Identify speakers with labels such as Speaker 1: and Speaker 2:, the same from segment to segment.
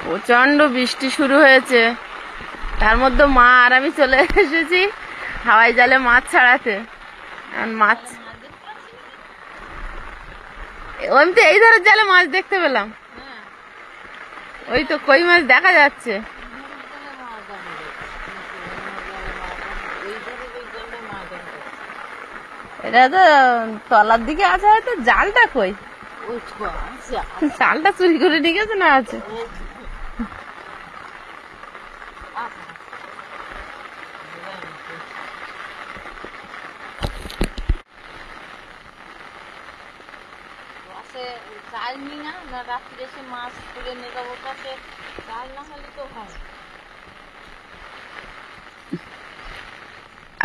Speaker 1: প্রচন্ড বৃষ্টি শুরু হয়েছে, তার মধ্যে মা আর আমি চলে এসেছি হাওয়াই জালে মাছ ছাড়াতে। মাছ আমি তো এই ধরনের জালে মাছ দেখতে পেলাম, ওই তো কই মাছ দেখা যাচ্ছে। এটা তো তলার দিকে আছে, হয়তো জালটা কই, জালটা চুরি করে নিয়ে গেছে না আছে।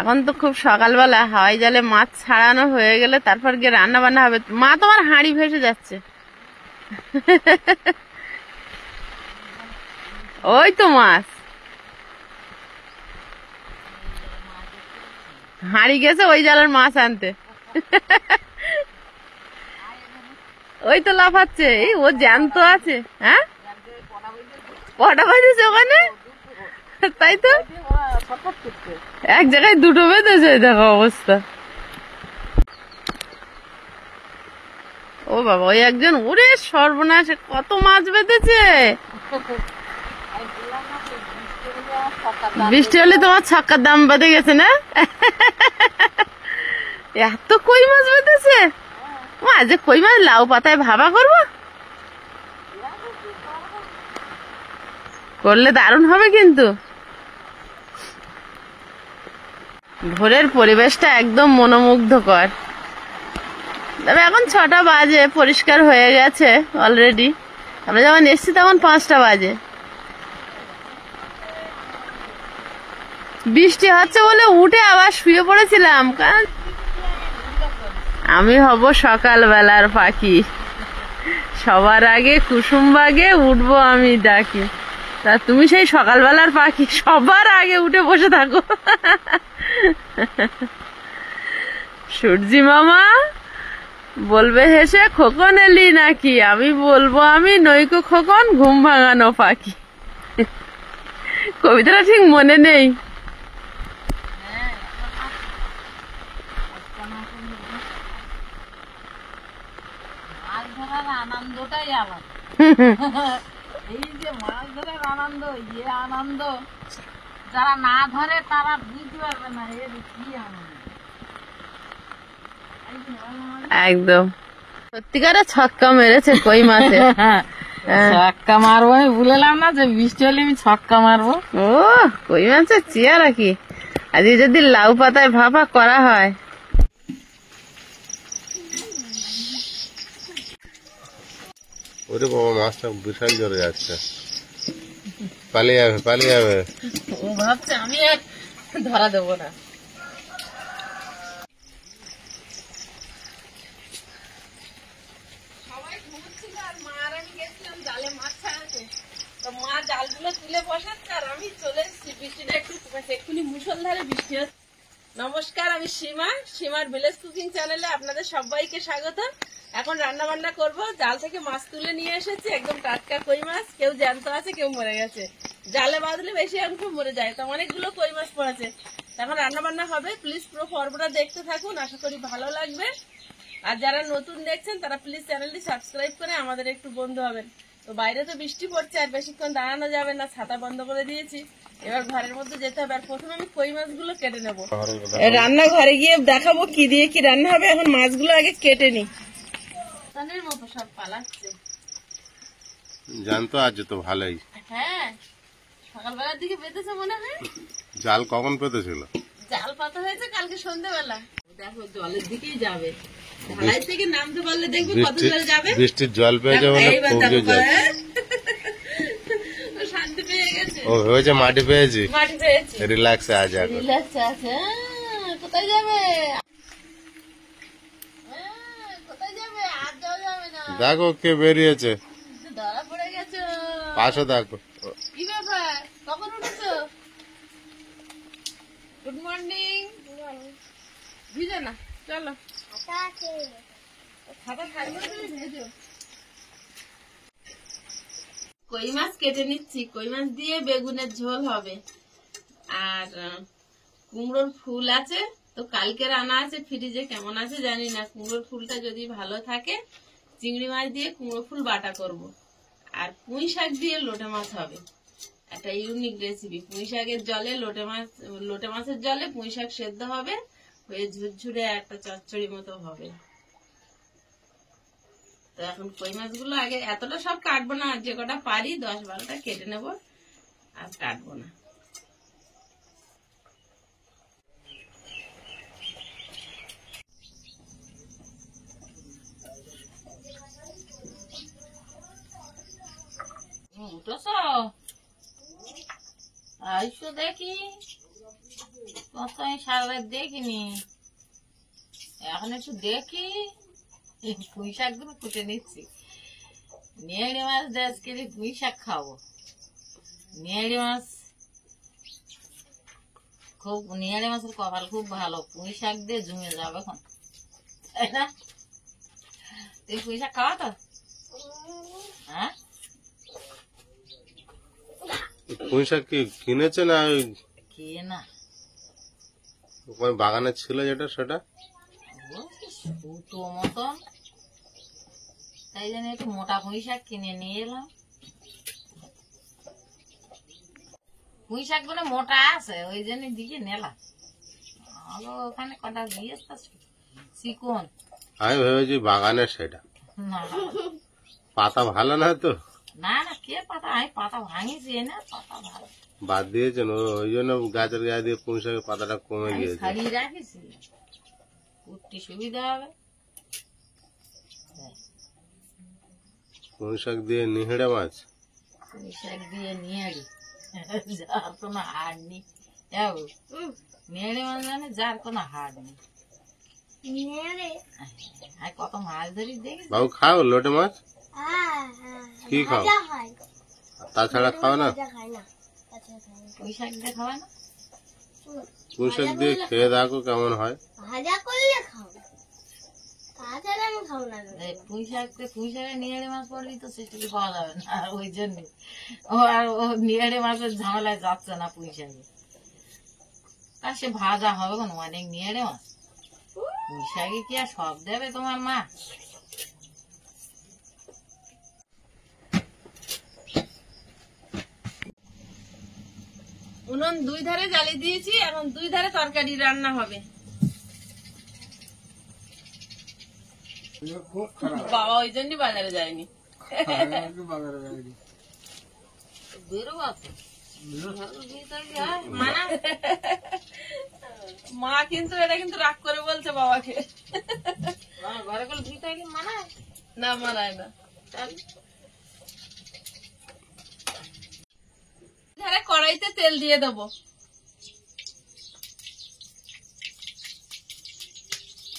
Speaker 1: এখন তো খুব সকালবেলা, হাওয়াই জালে মাছ ছাড়ানো হয়ে গেলে তারপর গিয়ে রান্না বান্না হবে। মা তোমার হাঁড়ি ভেসে যাচ্ছে, ওই তো মাছ হাঁড়ি গেছে ওই জালের মাছ আনতে। ওই তো লাফাচ্ছে, এই ও জ্যান্ত আছে। হ্যাঁ, কটা বাজেছে ওখানে? তাই তো, এক জায়গায় দুটো বেঁধেছে, দেখো অবস্থা। ও বাবা, ওই একজন, ওরে সর্বনাশ, কত মাছ বেঁধেছে। বৃষ্টি হলে তোমার ছক্কার দাম বেঁধে গেছে না? এত কই মাছ বেঁধেছে। আজ কই মাছ লাউ পাতায় ভাপা করবো, করলে দারুণ হবে কিন্তু। ভোরের পরিবেশটা একদম মনোমুগ্ধকর। তবে এখন 6টা বাজে, পরিষ্কার হয়ে গেছে অলরেডি। আমরা যখন এসছি তখন 5টা বাজে। বৃষ্টি হচ্ছে বলে উঠে আবার শুয়ে পড়েছিলাম, কারণ আমি হব সকালবেলার পাখি, সবার আগে কুসুমবাগে উঠবো আমি ডাকি। তা তুমি সেই সকালবেলার পাখি, সবার আগে উঠে বসে থাকো। সূর্যি মামা বলবে হেসে, খোকন এলি নাকি? আমি বলবো আমি নইকো খোকন, ঘুম ভাঙানো পাখি। কবিতাটা ঠিক মনে নেই। মাছ ধরার আনন্দটাই আলাদা। এই যে মাছ ধরার আনন্দ, আনন্দ যারা না ধরে তারা বুঝতে পারবে না এর কি আনন্দ। একদম সত্যিকারে ছক্কা মেরেছে কই মাছে। ছক্কা মারবো, আমি বললাম না যে বৃষ্টি হলে আমি ছক্কা মারবো। ও কই মাছের চেয়ারা কি, আজকে যদি লাউ পাতায় ভাপা করা হয়।
Speaker 2: ওরে বাবা, মাছটা বিশাল জোরে যাচ্ছে, পালিয়ে যাবে পালিয়ে যাবে।
Speaker 1: ও ভাবছে আমি আর ধরা দেবো না। সবাই ঘুমোচ্ছিল আর মা আর আমি গেছিলাম জালে মাছ ছাড়াতে। তো মা জালগুলো তুলে বসাচ্ছে আর আমি চলে এসেছি। বৃষ্টিটা একটু কমেছে, এক্ষুনি মুষলধারে বৃষ্টি হচ্ছে। নমস্কার, আমি সীমা, সীমার ভিলেজ কুকিং চ্যানেলে আপনাদের সবাইকে স্বাগত। এখন রান্না বান্না করব। জাল থেকে মাছ তুলে নিয়ে এসেছি, একদম টাটকা কই মাছ। কেউ জ্যান্ত আছে, কেউ মরে গেছে। জালে বাঁধলে বেশি অংশ মরে যায়, তো অনেকগুলো কই মাছ পড়েছে। এখন রান্না বান্না হবে, প্লিজ পুরো পর্বটা দেখতে থাকুন, আশা করি ভালো লাগবে। আর যারা নতুন দেখছেন তারা প্লিজ চ্যানেলটি সাবস্ক্রাইব করে আমাদের একটু বন্ধু হবেন। তো বাইরে তো বৃষ্টি পড়ছে, আর বেশিক্ষণ দাঁড়ানো যাবে না, ছাতা বন্ধ করে দিয়েছি। এবার ঘরের মধ্যে যেতে হবে। আর প্রথমে আমি কই মাছগুলো কেটে নেবো, রান্নাঘরে গিয়ে দেখাবো কি দিয়ে কি রান্না হবে। এখন মাছগুলো আগে কেটে নি। মতো সব পালাচ্ছে,
Speaker 2: জানতো আজ তো ভালোই।
Speaker 1: হ্যাঁ, সকালবেলার দিকে পেতেছে মনে হয়।
Speaker 2: জাল কখন পেতেছিল?
Speaker 1: জাল পাতা হয়েছে কালকে সন্ধ্যেবেলা। দেখো জলের দিকেই যাবে, ঢালাই থেকে নামতে পারলে দেখবে কত জল যাবে।
Speaker 2: বৃষ্টির জল পেয়ে যাবে,
Speaker 1: শান্তি পেয়ে গেছে।
Speaker 2: ও হয়েছে, মাটি পেয়েছি,
Speaker 1: মাটি পেয়েছি,
Speaker 2: রিল্যাক্সে আছে,
Speaker 1: রিল্যাক্সে আছে। কোথায় যাবে? কোথায় যাবে? আর যাওয়া যাবে না।
Speaker 2: দেখো কে বেরিয়েছে,
Speaker 1: ধরা পড়ে গেছে।
Speaker 2: পাশে দেখো।
Speaker 1: কি ব্যাপার, কখন উঠেছো? Good morning. ভিজো না, চলো। খাতা থাকবে তুমি ভেজো। কই মাছ কেটে নিচ্ছি, কই মাছ দিয়ে বেগুনের ঝোল হবে। আর কুমড়োর ফুল আছে, তো কালকে রান্না আছে ফ্রিজে, কেমন আছে জানি না। কুমড়োর ফুলটা যদি ভালো থাকে চিংড়ি মাছ দিয়ে কুমড়ো ফুল বাটা করব। আর পুঁই শাক দিয়ে লোটে মাছ হবে, একটা ইউনিক রেসিপি। পুঁই শাকের জলে লোটে মাছের জলে পুঁই শাক সেদ্ধ হবে, হয়ে ঝুরঝুরে একটা চচ্চড়ি মতো হবে। তো এখন কই মাছগুলো আগে এতটা সব কাটবো না, যে কটা পারি 10-12টা কেটে নেব, আর কাটবো না। উঠেছ? আইসো দেখি, কত আমি সারা রাত দেখিনি, এখন একটু দেখি। পুঁই শাক গুলো কুটে নিচ্ছি। নিয়াড়ি মাছ দিয়ে আজকে পুঁই শাক খাবো। নিয়াড়ি মাছ খুব, নিয়াড়ি মাছের কপাল খুব ভালো, পুঁই শাক দিয়ে জমে যাবে এখন, তাই না? তুই পুঁই শাক খাওয়া তো? হ্যাঁ,
Speaker 2: পুঁই শাক কি কিনেছে না
Speaker 1: কে না
Speaker 2: বাগানে ছিল যেটা সেটা?
Speaker 1: দুটো মতন, তাই জন্য একটু মোটা পুঁই শাক কিনে নিয়ে এলাম। পুঁই শাক গুলো মোটা আছে, ওই জন্য দিকে নেলাম। আলো ওখানে কটা দিয়ে চিকন।
Speaker 2: আমি ভেবেছি বাগানের সেটা।
Speaker 1: না
Speaker 2: পাতা ভালো না তো?
Speaker 1: না না, কে পাতা, আমি পাতা ভাঙিছি না, পাতা ভালো
Speaker 2: বাদ দিয়েছেন, ওই জন্য গাছের গায়ে দিয়ে পুঁই শাকের পাতাটা কমে গিয়েছে।
Speaker 1: ছাড়িয়ে রাখিছি, উঠতে সুবিধা হবে।
Speaker 2: পুঁই শাক দিয়ে নিহেড়ে মাছ,
Speaker 1: পুঁই শাক দিয়ে নিয়াড়ি, যার কোনো হাড় নেই। নিয়াড়ি মাছ মানে যার কোনো হাড় নেই। কত মাছ ধরি দেখি।
Speaker 2: বাবু খাও লোটে মাছ? কি খাও? তাছাড়া খাও না?
Speaker 1: পুঁই শাক দিয়ে খাওয়া না?
Speaker 2: পুঁই শাক দিয়ে খেয়ে দেখো কেমন হয়।
Speaker 3: ভাজা করলে খাও, তাছাড়া আমি খাবো না।
Speaker 1: পুঁই শাকে নিয়াড়ি মাছ পড়লেই তো সেটুকু পাওয়া যাবে না, আর ওই জন্য ও নিয়াড়ি মাছের ঝামেলায় যাচ্ছে না পুঁই শাকে। আর সে ভাজা হবে কোনো, অনেক নিয়াড়ি মাছ। পুঁই শাকে কি আর সব দেবে তোমার মা? উনুন দুই ধারে জ্বালিয়ে দিয়েছি, এখন দুই ধারে তরকারি রান্না হবে। বাবা ওই জন্যই বাজারে যায়নি। মা কিন্তু এটা কিন্তু রাগ করে বলছে বাবাকে, ঘরে গেলে দুই তাই মানায় না, মানায় না। ধারে কড়াইতে তেল দিয়ে দেবো,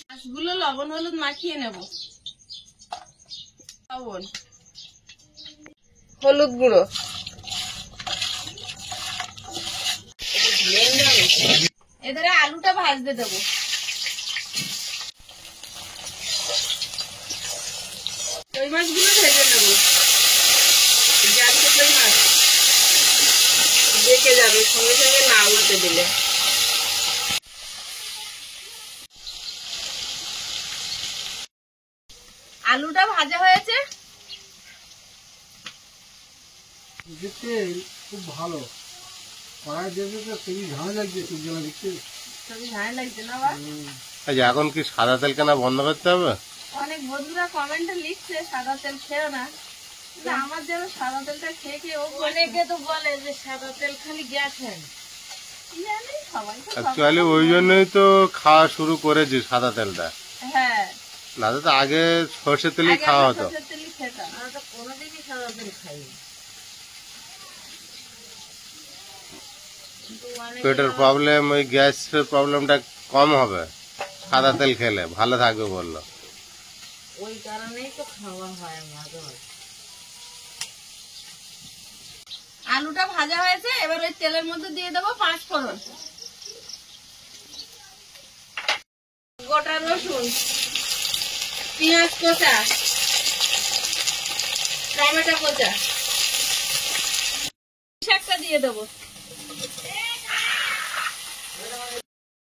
Speaker 1: মাছগুলো লবণ হলুদ মাখিয়ে নেব। লবণ, হলুদ গুঁড়ো, এধারে আলুটা ভাজতে দেবো। কই মাছগুলো ভেজে নেবো, জানতে কই মাছ দেখে যাবে সঙ্গে সঙ্গে না উল্টে দিলে। আলুটা ভাজা হয়েছে,
Speaker 4: খুব ভালো কড়াই দেবে তো খুবই ঝামেলা লাগছে, সূর্যলা দেখতে
Speaker 1: খুবই ঝাল লাগছে না? বা
Speaker 2: আচ্ছা, এখন কি সাদা তেল কেনা বন্ধ করতে হবে?
Speaker 1: অনেক বন্ধুরা কমেন্টে লিখছে সাদা তেল খেও না, কিন্তু আমার যেন সাদা তেলটা খেয়ে খেয়ে অনেকে তো বলে যে সাদা তেল খালি গ্যাস হয়।
Speaker 2: অ্যাকচুয়ালি ওই জন্যই তো খাওয়া শুরু করেছি সাদা তেলটা।
Speaker 1: হ্যাঁ,
Speaker 2: না তো আগে সর্ষের তেলই খাওয়া হতো।
Speaker 1: কোনোদিনই সাদা তেল খাইনি।
Speaker 2: পেটের প্রবলেম, ওই গ্যাসের প্রবলেমটা কম হবে সাদা তেল খেলে, ভালো থাকবে বললো।
Speaker 1: ওই কারণেই তো খাওয়া হয় মাঝে মাঝে। আলুটা ভাজা হয়েছে, এবার ওই তেলের মধ্যে দিয়ে দেবো 5 ফোড়ন, গোটা রসুন, পেঁয়াজ কোচা, টমেটো কোচা, দিয়ে দেবো।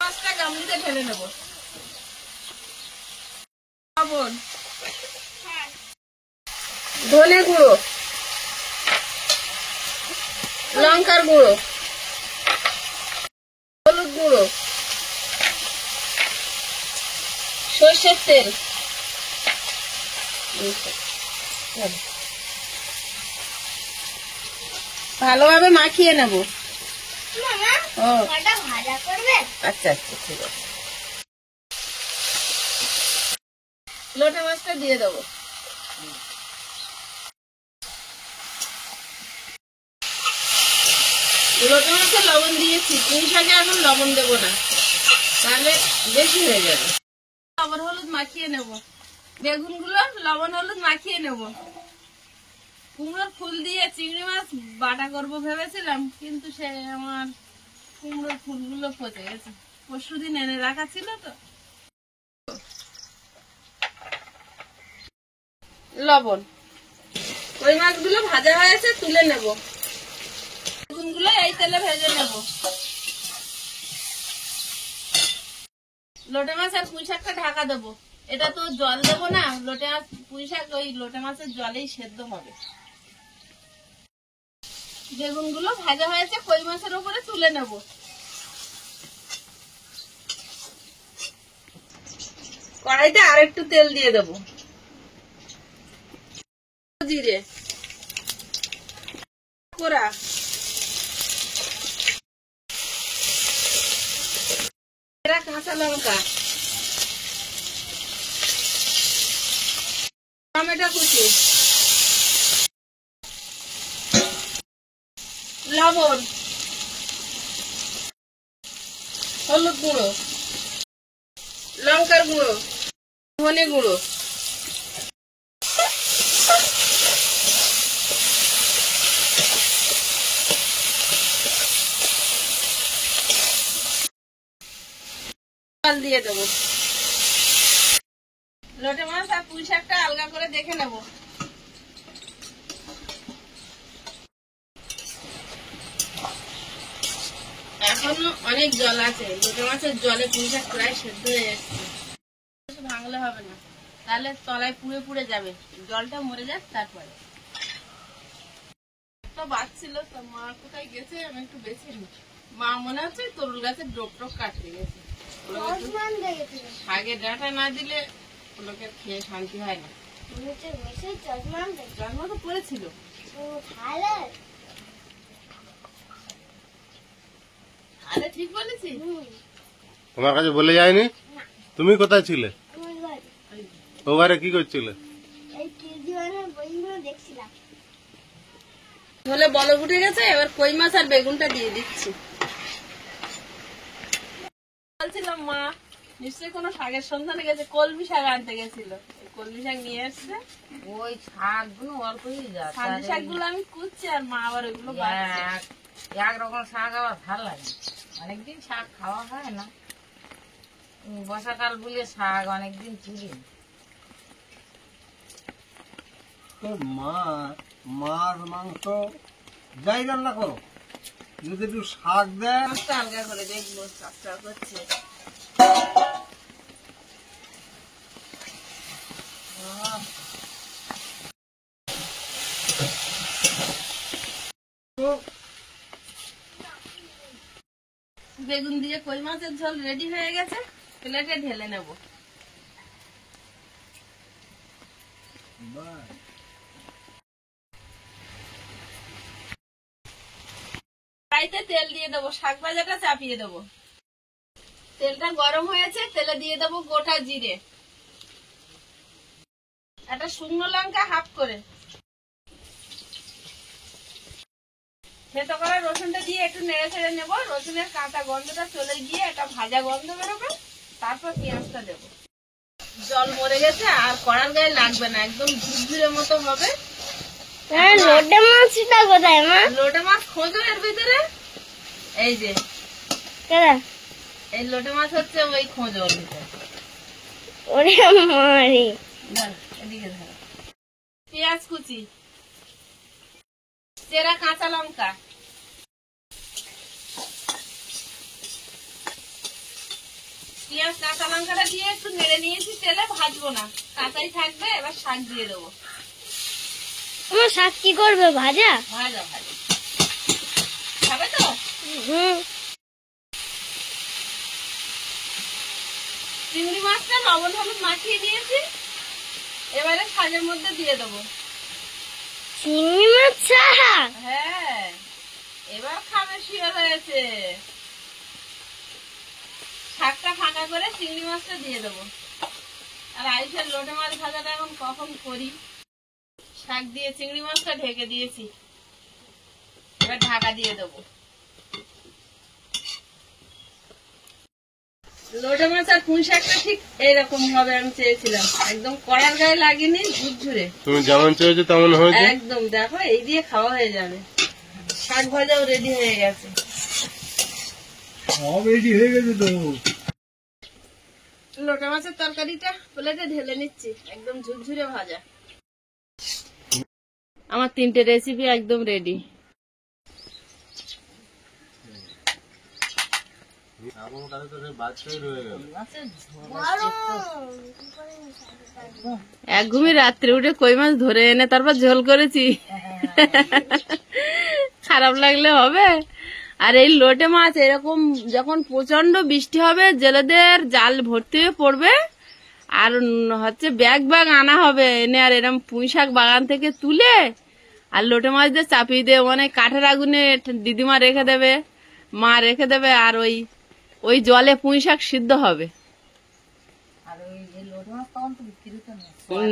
Speaker 1: মাছটা গামলিতে ঢেলে নেবো। লবণ, ধনে গুঁড়ো, লঙ্কার গুঁড়ো, হলুদ গুঁড়ো, সর্ষের তেল, ভালোভাবে মাখিয়ে নেব।
Speaker 3: মামা
Speaker 1: ও
Speaker 3: ওটা ভাজা করবে?
Speaker 1: আচ্ছা আচ্ছা, ঠিক আছে। লোটে মাছটা দিয়ে দেবো। লোটে মাছে লবণ দিয়েছি, পুঁই শাকে এখন লবণ দেবো না, তাহলে বেশি হয়ে যাবে। লবণ হলুদ মাখিয়ে নেব। বেগুনগুলো লবণ হলুদ মাখিয়ে নেব। কুমড়োর ফুল দিয়ে চিংড়ি মাছ বাটা করবো ভেবেছিলাম, কিন্তু সে আমার কুমড়োর ফুলগুলো পচে গেছে, পরশুদিন এনে রাখা ছিল তো। লবণ, ওই মাছগুলো ভাজা হয়েছে, তুলে নেব। বেগুনগুলো এই তেলে ভেজে নেব। লোটে মাছ আর পুঁই শাকটা ঢাকা দেবো। এটা তো জল দেবো না, লোটে মাছ পুঁই শাক ওই লোটে মাছের জলেই সেদ্ধ হবে। বেগুনগুলো ভাজা হয়েছে, কই মাছের উপরে তুলে নেব। কড়াইতে আর একটু তেল দিয়ে দেবো। জিরে, কোরা, কাঁচা লঙ্কা, টমেটো কুচি, লবণ, হলুদ গুঁড়ো, লঙ্কার গুঁড়ো, ধনে গুঁড়ো, জল দিয়ে দেবো। লোটে মাছ আর পুঁই শাকটা আলগা করে দেখে নেব। এখনো অনেক জল আছে, লোটে মাছের জলে পুঁই শাক প্রায় সেদ্ধ হয়ে যাচ্ছে। ভাঙলে হবে না, তাহলে তলায় পুড়ে পুড়ে যাবে। জলটা মরে যাক, তারপরে তো বাচ্ছিল তো, মা কোথায় গেছে আমি একটু বেছে নি। মা মনে হচ্ছে তরুল গাছের ডোক টোক কাটতে গেছে।
Speaker 3: চশমান দেখেছিল।
Speaker 1: শাকে ডাঁটা না দিলে লোকের খেয়ে শান্তি হয় না।
Speaker 3: নিচে বসে চশমান দেখে।
Speaker 1: জন্ম তো পড়েছিল।
Speaker 3: ও তাহলে
Speaker 1: আরে ঠিক বলেছি।
Speaker 2: তোমার কাছে বলে যায়নি? তুমি কোথায় ছিলে?
Speaker 3: আমার ঘরে
Speaker 2: ও ঘরে কি করছিলে?
Speaker 3: এই কেজিওয়ানের বইগুলো দেখছিলাম।
Speaker 1: হলে বলক উঠে গেছে, এবার কই মাছ আর বেগুনটা দিয়ে দিচ্ছি। বলছিলাম মা নিশ্চয়ই কোনো শাকের সন্ধানে গেছে, কলমি শাক আনতে গেছিল। কলমি শাক নিয়ে এসছে।
Speaker 5: ওই শাকগুলো অল্পই যাচ্ছে,
Speaker 1: শাক শাকগুলো আমি কুচ্ছি, আর মা আবার ওইগুলো বাড়ছে।
Speaker 5: একরকম শাক আবার ভালো লাগে। অনেকদিন শাক খাওয়া হয় না, বর্ষাকাল বলে শাক অনেকদিন তুলি।
Speaker 4: তোর মাছ মাংস যাই রান্না করো, যদি একটু শাক দেয়।
Speaker 1: মাছটা আলগা করে দেখবো চাপটা করছে। বেগুন দিয়ে কই মাছের ঝোল রেডি হয়ে গেছে, প্লেটে ঢেলে নেব। কড়াইতে তেল দিয়ে দেবো, শাক ভাজাটা চাপিয়ে দেবো। তেলটা গরম হয়েছে, তেলে দিয়ে দেবো গোটা জিরে, একটা শুকনো লঙ্কা হাফ করে, থেতো করা রসুনটা দিয়ে একটু নেড়ে ছেড়ে নেবো। রসুনের কাঁচা গন্ধটা চলে গিয়ে একটা ভাজা গন্ধ বেরোবে, তারপর পেঁয়াজটা দেবো। জল মরে গেছে, আর কড়ার গায়ে লাগবে না, একদম ঝুরঝুরে মতো হবে।
Speaker 3: লোটে মাছটা কোথায় মা?
Speaker 1: লোটে মাছ খোঁজো এর ভিতরে, এই যে
Speaker 3: কেডা?
Speaker 1: এই লোটে মাছ হচ্ছে ওই খোঁজো ওর ভিতরে।
Speaker 3: ওরে মারি।
Speaker 1: ধরো, এদিকে ধরো। পেঁয়াজ কুচি, চেরা কাঁচা লঙ্কা, পেঁয়াজ কাঁচা লঙ্কাটা দিয়ে একটু নেড়ে নিয়েছি, তেলে ভাজবো না, কাঁচাই থাকবে। এবার শাক দিয়ে দেবো।
Speaker 3: আমার শাক কি করবে, ভাজা?
Speaker 1: ভাজা ভাজা খাবে তো?
Speaker 3: হুম।
Speaker 1: চিংড়ি মাছটা লবণ হলুদ মাখিয়ে দিয়েছি, এবারে শাকের মধ্যে দিয়ে দেবো।
Speaker 3: চিংড়ি মাছ শাক?
Speaker 1: হ্যাঁ, এবার খাবে শুয়ে হয়েছে। শাকটা ফাঁকা করে চিংড়ি মাছটা দিয়ে দেবো। আর আইসের লোটে মাছ ভাজাটা এখন কখন করি। শাক দিয়ে চিংড়ি মাছটা ঢেকে দিয়েছি, এবার ঢাকা দিয়ে দেবো। লোটে মাছ আর পুঁই শাকটা ঠিক এইরকম হবে আমি চেয়েছিলাম, একদম কড়ার গায়ে লাগেনি, ঝুরঝুরে।
Speaker 2: তুমি যেমন চেয়েছো তেমন হয়েছে।
Speaker 1: একদম দেখো, এই দিয়ে খাওয়া হয়ে যাবে। শাক ভাজাও রেডি হয়ে গেছে।
Speaker 4: সব রেডি হয়ে গেছে তো।
Speaker 1: লোটা মাছের তরকারিটা প্লেটে ঢেলে নিচ্ছি, একদম ঝুরঝুরে ভাজা। আমার 3টে রেসিপি একদম রেডি। এক ঘুমি রাত্রে উঠে কই মাছ ধরে এনে তারপর ঝোল করেছি। খারাপ লাগলে হবে? আর এই লোটে মাছ এরকম যখন প্রচন্ড বৃষ্টি হবে, জেলেদের জাল ভর্তি হয়ে পড়বে, আর হচ্ছে ব্যাগ ব্যাগ আনা হবে এনে, আর এরকম পুঁই শাক বাগান থেকে তুলে আর লোটে মাছ দিয়ে চাপিয়ে দিয়ে মানে কাঠের আগুনে দিদিমা রেখে দেবে, মা রেখে দেবে, আর ওই জলে পুঁই শাক সিদ্ধ হবে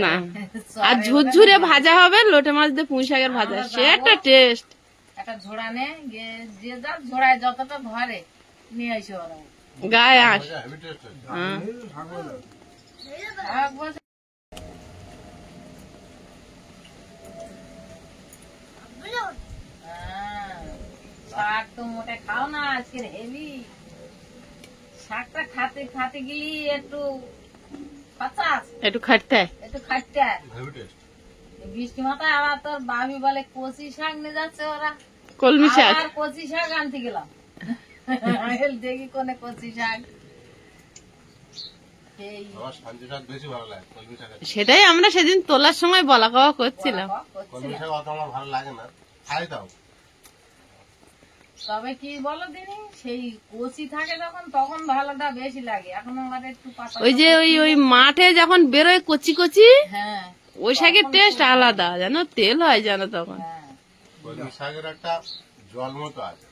Speaker 1: না। আর ঝুরঝুরে ভাজা হবে লোটে মাছ দিয়ে পুঁই শাকের ভাজা, সে একটা টেস্ট।
Speaker 5: একটা ঝোড়ানে যে যার ঝোড়ায় যতটা ধরে নিয়ে আসে ওরা
Speaker 1: গায়ে আস।
Speaker 5: শাক তো মোটে খাও না আজকে, হেভি শাকটা খাতে খাতে গেলি একটু
Speaker 1: একটু খাটতে
Speaker 5: একটু খাটতে। বৃষ্টি মাথায় আবার তোর বাবি বলে কচি শাক নিয়ে যাচ্ছে ওরা,
Speaker 1: কলমি শাক।
Speaker 5: আর কচি শাক আনতে গেলাম, দেখি কোনে কচি শাক।
Speaker 1: সেটাই আমরা সেদিন তোলার সময় বলা কওয়া করছিলাম।
Speaker 5: তবে কি বলো দিদি, সেই কচি থাকে যখন তখন ভালোটা বেশি লাগে। এখন আমার একটু পাতা,
Speaker 1: ওই যে ওই মাঠে যখন বেরোয় কচি কচি,
Speaker 5: হ্যাঁ
Speaker 1: ওই শাকের টেস্ট আলাদা, জানো তেল হয় জানো তখন।
Speaker 5: হ্যাঁ
Speaker 2: কলমি শাকের একটা জল মতো আছে।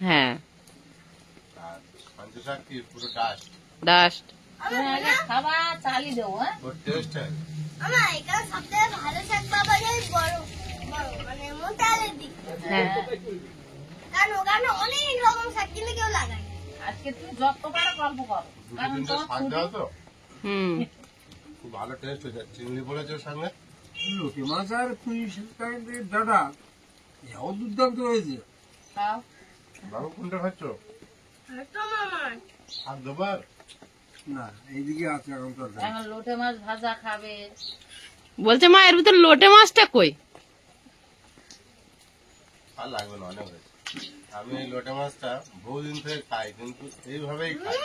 Speaker 1: হ্যাঁ,
Speaker 2: আর পাঞ্চে শাক কি পুরো ডাস্ট।
Speaker 1: ডাস্ট।
Speaker 5: তুমি আগে খাবা, চালি দেবো। হ্যাঁ
Speaker 2: ওর টেস্ট আছে।
Speaker 3: আমার এখানে সবথেকে ভালো শাক পাওয়া যায় বড় বড়, মানে মোটালের দিক।
Speaker 1: হ্যাঁ,
Speaker 3: কারণ ওখানে অনেক রকম শাক কিন্তু কেউ লাগায় না।
Speaker 5: আজকে তুমি যত পারো গল্প করো,
Speaker 2: দুটো
Speaker 5: কারণ
Speaker 2: তিনটে
Speaker 5: তোমার
Speaker 2: শাক
Speaker 5: ছুটি।
Speaker 2: দাও তো,
Speaker 1: হুম,
Speaker 2: খুব ভালো টেস্ট হয়েছে। চিংড়ি পড়েছে ওর সঙ্গে।
Speaker 4: লোকে মাছ আর পুঁই শাক দাদা এও দুর্দান্ত হয়েছে।
Speaker 5: খাও।
Speaker 2: বাবু কোনটা খাচ্ছ?
Speaker 3: তো মামা
Speaker 2: শাক দেবার
Speaker 4: না এইদিকে আছে এখন তরকারি।
Speaker 5: এখন লোটে মাছ ভাজা খাবে।
Speaker 1: বলছে মা এর ভিতর লোটে মাছটা কই?
Speaker 2: আর লাগবে না, অনেক হয়েছে। আমি এই লোটে মাছটা বহুদিন থেকে খাই, কিন্তু এইভাবেই খাই।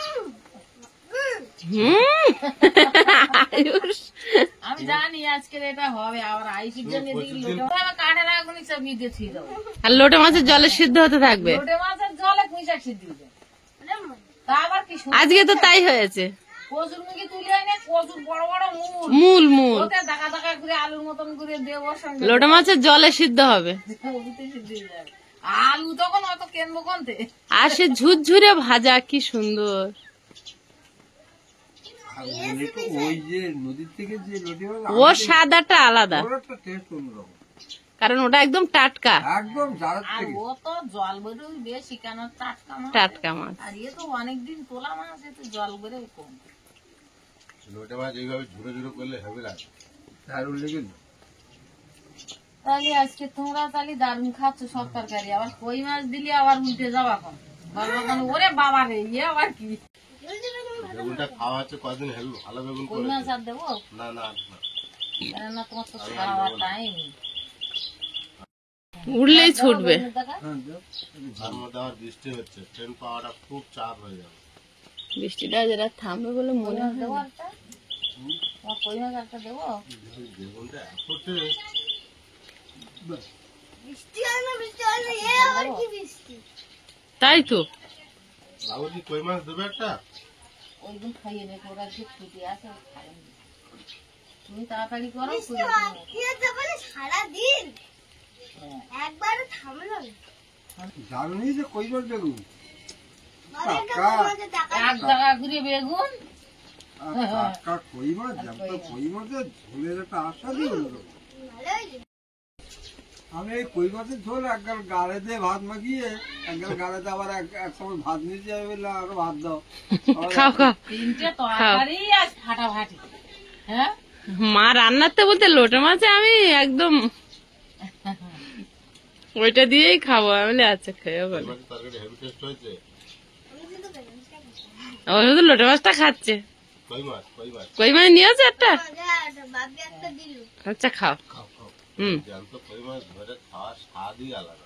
Speaker 1: আয়ুষ,
Speaker 5: আমি জানি আজকে এটা হবে, আবার আইসির জন্য এদিকে লোটে মাছ আবার কাঠের আগুনে সব ভিজে ছিয়ে দেবো।
Speaker 1: আর লোটে মাছের জলে সিদ্ধ হতে থাকবে।
Speaker 5: লোটে মাছের জলে পুঁই শাক সিদ্ধ দিয়ে দেবো। তা আবার কি সুন্দর।
Speaker 1: আজকে তো তাই হয়েছে।
Speaker 5: কচুর মুখে তুলে এনে কচুর বড় বড় মূল
Speaker 1: মূল মূল
Speaker 5: ওতে দেখা দেখা করে আলুর মতন করে দেবো সঙ্গে।
Speaker 1: লোটে মাছের জলে সিদ্ধ হবে।
Speaker 5: ওতে সিদ্ধ হয়ে যাবে। আলু তখন অত কেনবো কোনতে।
Speaker 1: আর সে ঝুরঝুরে ভাজা কি সুন্দর।
Speaker 4: আর ওগুলো তো ওই যে নদীর থেকে যে লটি মাছ
Speaker 1: ওর স্বাদটা আলাদা,
Speaker 4: ওর একটা টেস্ট অন্যরকম,
Speaker 1: কারণ ওটা একদম টাটকা
Speaker 4: একদম জারের
Speaker 5: আর
Speaker 4: থেকে।
Speaker 5: ও তো জল বেরোই বেশি, কেন টাটকা মাছ।
Speaker 1: টাটকা মাছ।
Speaker 5: আর এ তো অনেকদিন তোলা মাছ, এ তো জল বেরোই কম।
Speaker 2: লোটে মাছ এইভাবে ঝুড়ো ঝুড়ো করলে হেভি লাগে।
Speaker 4: দারুণ লেগেছে।
Speaker 5: তাহলে আজকে তোমরা তাহলে দারুণ খাচ্ছ সব তরকারি, আবার কই মাছ দিলে আবার উল্টে যাও এখন। বলবো কেন, ওরে বাবা রে, ইয়ে আবার কি
Speaker 2: বেগুনটা খাওয়া হচ্ছে কদিন, হেভি ভালো বেগুন
Speaker 5: কই মাছ
Speaker 2: করেছে।
Speaker 5: আর দেবো?
Speaker 2: না না না,
Speaker 5: না তোমার তো খাওয়ার টাইম।
Speaker 1: উঠলেই ছুটবে।
Speaker 4: হ্যাঁ, যাও।
Speaker 2: তার মধ্যে আবার বৃষ্টি হচ্ছে, ট্রেন পাওয়াটা খুব চাপ হয়ে যাবে।
Speaker 1: বৃষ্টিটা যেটা থামবে বলে মনে হয়
Speaker 5: দেবো
Speaker 1: না।
Speaker 5: একটা তোমার কই মাছ একটা দেবো
Speaker 2: বেগুনটা এত টেস্ট।
Speaker 3: বৃষ্টি হয় না এ আবার কি বৃষ্টি?
Speaker 1: তাই তো
Speaker 2: বাবুজি কই মাছ দেবে একটা?
Speaker 5: ওই দিন খাইয়ে নেবো ওরা যে ছুটি আছে ও খাইয়ে নেবে। তুমি তাড়াতাড়ি করো
Speaker 3: বৃষ্টি কি হচ্ছে বলে সারাদিন একবারও থামলো না।
Speaker 4: জানি যে কই মাছ বেগুন
Speaker 3: বলে একটা
Speaker 4: কাকা।
Speaker 3: মাঝে টাকা
Speaker 5: এক জায়গা ঘুরে বেগুন
Speaker 4: আর কাকা কই মাছ জ্যান্ত কই মাছের ঝোলের একটা আশা দিয়ে হলো।
Speaker 3: ভালোই যে।
Speaker 4: আমি এই কই মাছের ঝোল একগাল গাড়ে দিয়ে ভাত মাখিয়ে একগাল গাড়েতে আবার এক সময় ভাত নিয়ে যাবে বললে আরো ভাত দাও।
Speaker 1: খাও খাও।
Speaker 5: তিনটে তরকারি আজ ফাটাফাটি। হ্যাঁ
Speaker 1: মা রান্নাতে বলতে লোটে মাছে আমি একদম ওইটা দিয়েই খাবো। আমি বলি আচ্ছা খেয়ে বলে
Speaker 2: মাছের তরকারি হেভি টেস্ট হয়েছে।
Speaker 3: আমি কিন্তু বেগুনটা খাচ্ছি।
Speaker 1: ও শুধু লোটে মাছটা খাচ্ছে।
Speaker 2: কই মাছ কই মাছ
Speaker 1: কই মাছ নিয়ে আছে একটা?
Speaker 3: বাপি একটা দিল।
Speaker 1: আচ্ছা খাও।
Speaker 2: খাও খাও।
Speaker 1: হুম
Speaker 2: জ্যান্ত কই মাছ ধরে খাওয়ার স্বাদই আলাদা।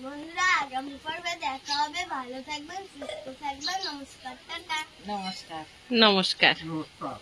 Speaker 3: বন্ধুরা আগামী পর্বে দেখা হবে। ভালো থাকবেন, সুস্থ থাকবেন। নমস্কার, টাটা।
Speaker 5: নমস্কার।
Speaker 1: নমস্কার।
Speaker 4: নমস্কার।